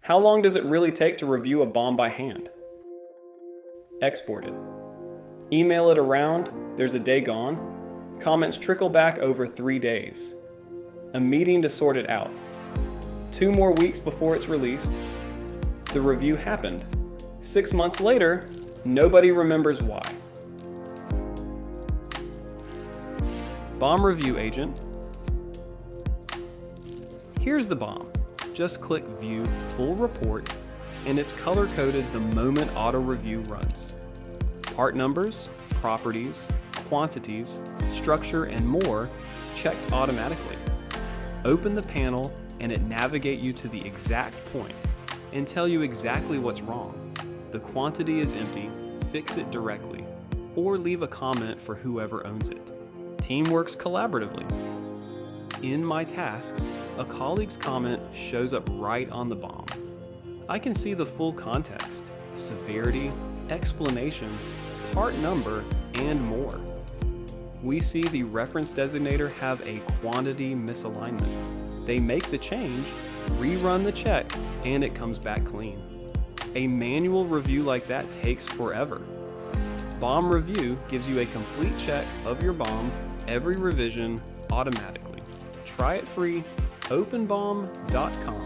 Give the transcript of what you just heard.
How long does it really take to review a BOM by hand? Export it. Email it around, there's a day gone. Comments trickle back over 3 days. A meeting to sort it out. 2 more weeks before it's released. The review happened. 6 months later, nobody remembers why. BOM Review Agent. Here's the BOM. Just click View Full Report, and it's color-coded the moment auto review runs. Part numbers, properties, quantities, structure, and more checked automatically. Open the panel and it navigate you to the exact point and tell you exactly what's wrong. The quantity is empty, fix it directly, or leave a comment for whoever owns it. Team works collaboratively. In my tasks, a colleague's comment shows up right on the BOM. I can see the full context, severity, explanation, part number, and more. We see the reference designator have a quantity misalignment. They make the change, rerun the check, and it comes back clean. A manual review like that takes forever. BOM Review gives you a complete check of your BOM, every revision, automatically. Try it free, openbom.com.